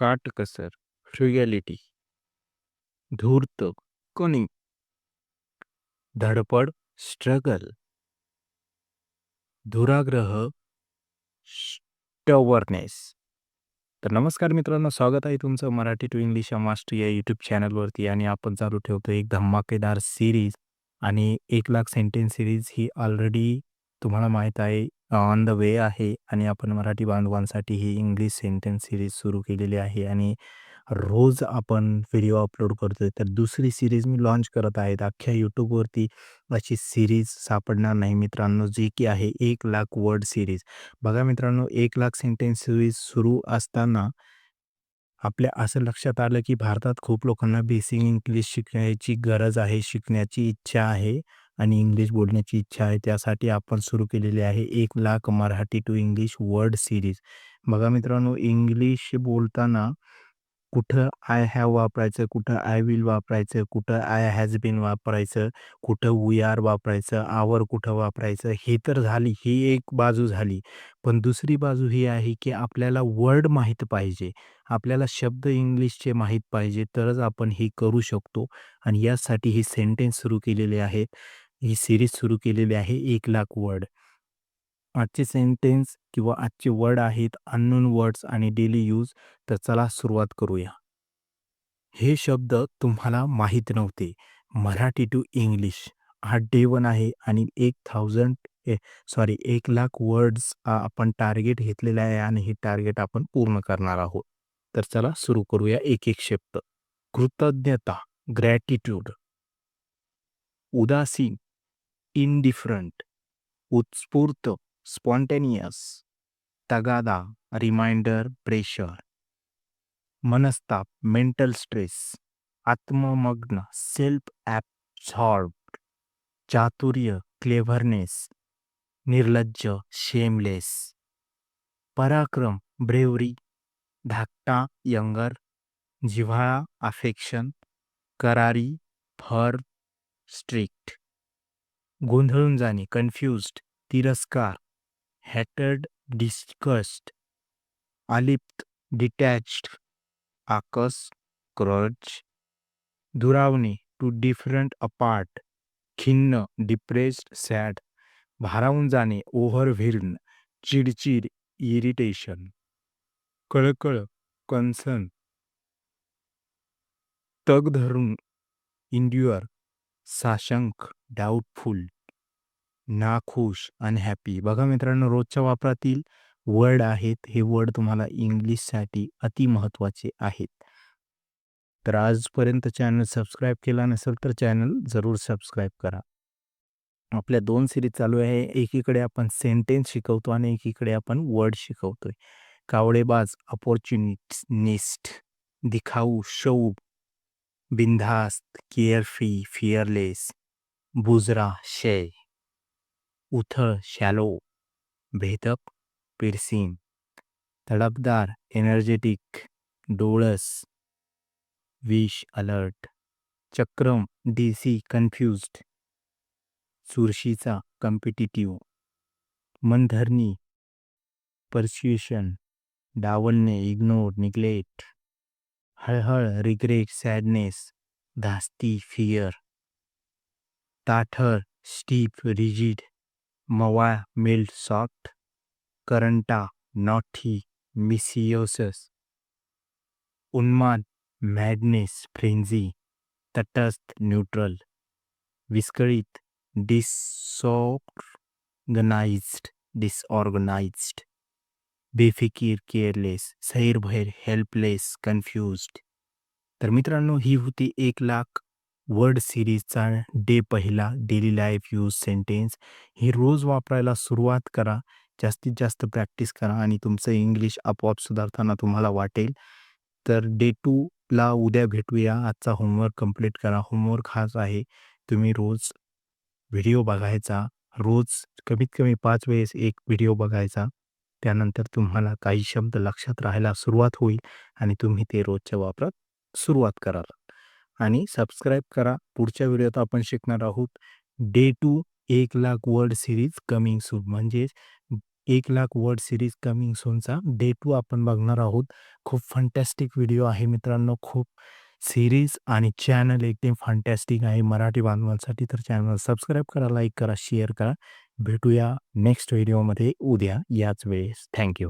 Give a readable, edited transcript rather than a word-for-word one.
काटकसर, फ्रुगॅलिटी, धूर्त, कनिंग, धडपड, स्ट्रगल, दुराग्रह, स्टवरनेस. तर नमस्कार मित्रांनो, स्वागत आहे तुमचं मराठी टू इंग्लिश मास्टर या यूट्यूब चॅनलवरती आणि आपण चालू ठेवतो एक धमाकेदार सिरीज आणि 1,00,000 सेंटेन्स सिरीज ही ऑलरेडी तुम्हाला माहीत आहे ऑन द वे आहे आणि आपण मराठी बांधवांसाठी ही इंग्लिश सेंटेन्स सिरीज सुरू केलेली आहे आणि रोज आपण व्हिडिओ अपलोड करतोय. तर दुसरी सीरीज मी लॉन्च करत आहे. अख्ख्या YouTubeवरती अशी सीरीज सापडणार नाही मित्रांनो, जी की आहे 1,00,000 वर्ड सीरीज. बघा मित्रांनो, 1,00,000 सेंटेन्स सीरीज सुरू असताना आपल्या असं लक्षात आलं, की भारतात खूप लोकांना बेसिक इंग्लिश शिकण्याची गरज आहे, शिकण्याची इच्छा आहे आणि इंग्लिश बोलण्याची इच्छा आहे. त्यासाठी आपण सुरू केलेली आहे 1,00,000 Marathi to English word series. बघा मित्रांनो, इंग्लिश बोलताना कुठं आय हॅव वापरायचं, कुठं आय विल वापरायचं, कुठं आय हॅज बीन वापरायचं, कुठं वी आर वापरायचं, आवर कुठं वापरायचं, हे तर झाली, ही एक बाजू झाली. पण दुसरी बाजू ही आहे, की आपल्याला वर्ड माहीत पाहिजे. आपल्याला शब्द इंग्लिशचे माहीत पाहिजे, तरच आपण हे करू शकतो आणि यासाठी ही सेंटेन्स सुरू केलेली आहे. ही सीरीज सुरू केलेली आहे 1,00,000 वर्ड. आजचे सेंटेन्स किंवा आजचे वर्ड आहेत अननोन वर्ड्स आणि डेली यूज. तर चला सुरुवात करूया. हे शब्द तुम्हाला माहीत नव्हते. मराठी टू इंग्लिश हा डे 1 आहे आणि 1,00,000 वर्ड्स आपण टार्गेट घेतलेलं आहे आणि हे टार्गेट आपण पूर्ण करणार आहोत. तर चला सुरू करूया एक-एक शब्द. कृतज्ञता, ग्रॅटिट्यूड. उदासीन, इंडिफरंट. उत्स्फूर्त, स्पॉन्टेनियस. तगादा, रिमाइंडर, प्रेशर. मनस्ताप, मेंटल स्ट्रेस. आत्ममग्न, सेल्फ ॲब्सॉर्ब्ड. चातुर्य, क्लेव्हरनेस. निर्लज्ज, शेमलेस. पराक्रम, ब्रेवरी. धाकटा, यंगर. जिव्हाळा, अफेक्शन. करारी, फर्म, स्ट्रिक्ट. गोंधळून जाणे, कन्फ्युज्ड. तिरस्कार, हॅटर्ड, डिस्गस्ट. अलिप्त, डिटॅच्ड. आकस, क्रच. दुरावणे, टू डिफरंट अपार्ट. खिन्न, डिप्रेस्ड, सॅड. भारावून जाणे, ओव्हरव्हेल्म्ड. चिडचिड, इरिटेशन. कळकळ, कन्सर्न. तग धरून, इंड्युअर. साशंक, डाऊटफुल. नाखुश, अनहॅपी. बघा मित्रांनो, रोजच्या वापरातील वर्ड आहेत. हे वर्ड तुम्हाला इंग्लिशसाठी अति महत्त्वाचे आहेत. तर आजपर्यंत चॅनल सबस्क्राईब केला नसेल तर चॅनल जरूर सबस्क्राईब करा. आपल्या 2 सीरीज चालू आहे. एकीकडे आपण सेंटेन्स शिकवतो आणि एकीकडे आपण वर्ड शिकवतोय. कावळेबाज, अपॉर्च्युनिस्ट. दिखाऊ, शौक. बिनधास्त, केअरफ्री, फिअरलेस. बुजरा, शय. उथळ, शॅलो. भेदक, पिर्सिंग. तडफदार, एनर्जेटिक. डोळस, विश, अलर्ट. चक्रम, डीसी, कन्फ्युज्ड. चुरशीचा, कॉम्पिटिटिव्ह. मनधरणी, पर्स्युएशन. डावलणे, इग्नोर, निग्लेक्ट. हळहळ, रिग्रेट, सॅडनेस. धास्ती, फिअर. ताठर, स्टीफ, रिजिड. मवाळ, मिल्ड, सॉफ्ट. करंटा, नॉटी, मिसिओसस. उन्माद, मॅडनेस, फ्रेंझी. तटस्थ, न्यूट्रल. विस्कळीत, डिसऑर्गनाइज्ड. बेफिकीर, केअरलेस. सैरभैर, हेल्पलेस, कन्फ्युज्ड. तर मित्रांनो, ही होती 1,00,000 वर्ड सीरीजचा डे पहिला, डेली लाईफ यूज सेंटेन्स. ही रोज वापरायला सुरुवात करा. जास्तीत जास्त प्रॅक्टिस करा आणि तुमचं इंग्लिश आपोआप सुधारताना तुम्हाला वाटेल. तर डे 2ला उद्या भेटूया. आजचा होमवर्क कंप्लीट करा. होमवर्क हाच आहे, तुम्ही रोज व्हिडिओ बघायचा. रोज कमीत कमी 5 वेळेस एक व्हिडिओ बघायचा. त्यानंतर तुम्हाला काही शब्द लक्षात राहायला सुरुवात होईल आणि तुम्ही ते रोजच्या वापरात सुरुवात कराल. आणि सबस्क्राईब करा. पुढच्या व्हिडिओत आपण शिकणार आहोत day 2 1,00,000 word series coming soon. म्हणजेच 1,00,000 वर्ड सीरीज कमिंग सूनचा डे 2 आपण बघणार आहोत. खूप फंटॅस्टिक व्हिडिओ आहे मित्रांनो. खूप सीरीज आणि चॅनल एकदम फंटॅस्टिक आहे मराठी बांधवांसाठी. तर चॅनल सबस्क्राईब करा, लाईक करा, शेअर करा. भेटूया नेक्स्ट व्हिडिओमध्ये उद्या याच वेळेस. थँक